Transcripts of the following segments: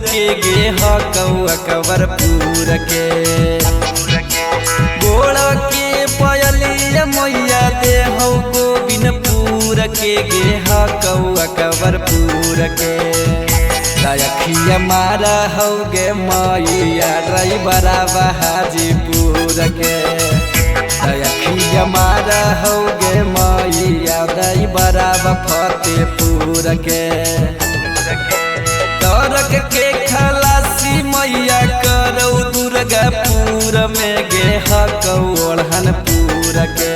के गे हकौआ कवरपुर के गोड़ के पयलिया मैया दे हौ गोविंदपुर के गे हकौआ कवरपुर के दयखिया मारा हौ गे मैया ड्राइवरा हाजीपुर के दयखिया मारा हौ गे मैया ड्राइवरा फतेहपुर के तरक के खलासी मैया करौ दुर्गापुर में गे हकौ ओढ़नपुर के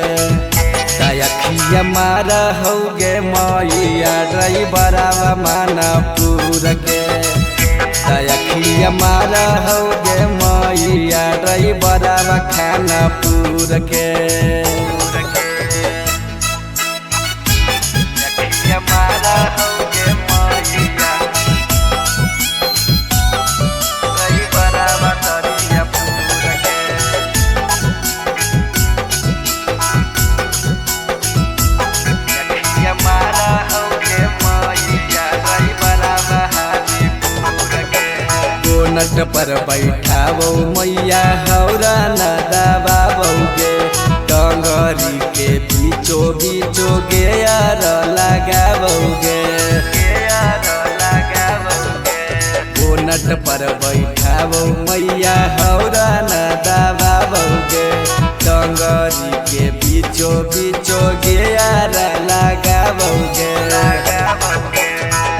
दयखिया मारा हौ गे मैया ड्राइवरा मानपुर के दयखिया मारा हौ गे मैया ड्राइवरा खानपुर के दयखिया मारा हौ गे मैया ड्राइवरा दरियापुर के दयखिया मारा हौ गे मैया ड्राइवरा हाजीपुर के बोनट पर बैठाबौ मैया हौरा न दबाबौगे डंगरी के बीचो बीचो गे यार लगाबौगे बोनट पर बैठाबौ मैया हौरा न दबाबौगे डंगरी के बीचो बीचो गे यार लगाबौगे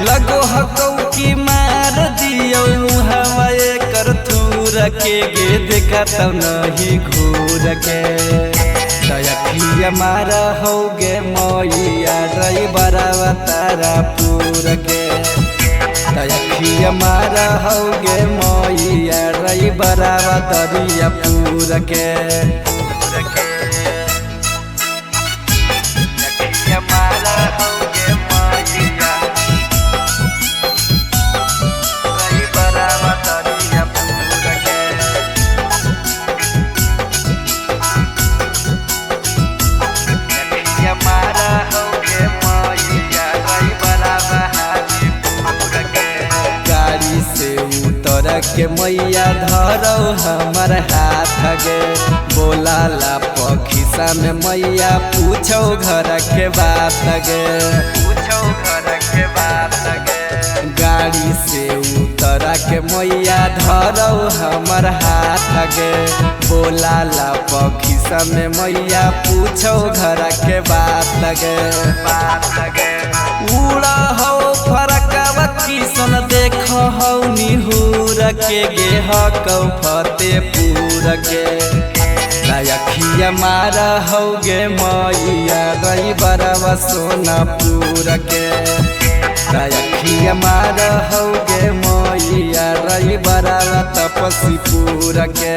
लगो हकौ की मार दियो हवाए कर थूर के गे देखा तब नहीं घूर के दयखिया मारा हौ गे मैया ड्राइवरा तारापुर के दयखिया मारा हौ गे मैया ड्राइवरा दरियापुर के दयखिया मारा हौ गे मैया ड्राइवरा दरियापुर के दयखिया मारा हौ गे मैया ड्राइवरा हाजीपुर के गाड़ी से उतर के मैया धरौ हमर हाथ गे बोला ला पखिसा में मैया पूछौ घर के बात गे गाड़ी से उतर के मैया धरौ हमर हाथ गे बोला ला पखिसा में मैया पूछौ घर के बात गे उड़ा हौ फरकवा किसन देख हौ निहुर के गे हकौ फतेहपुर के दयखिया मारा हौ गे मैया ड्राइवरा सोनापुर के दयखिया मारा हौ गे मैया ड्राइवरा तपसीपुर के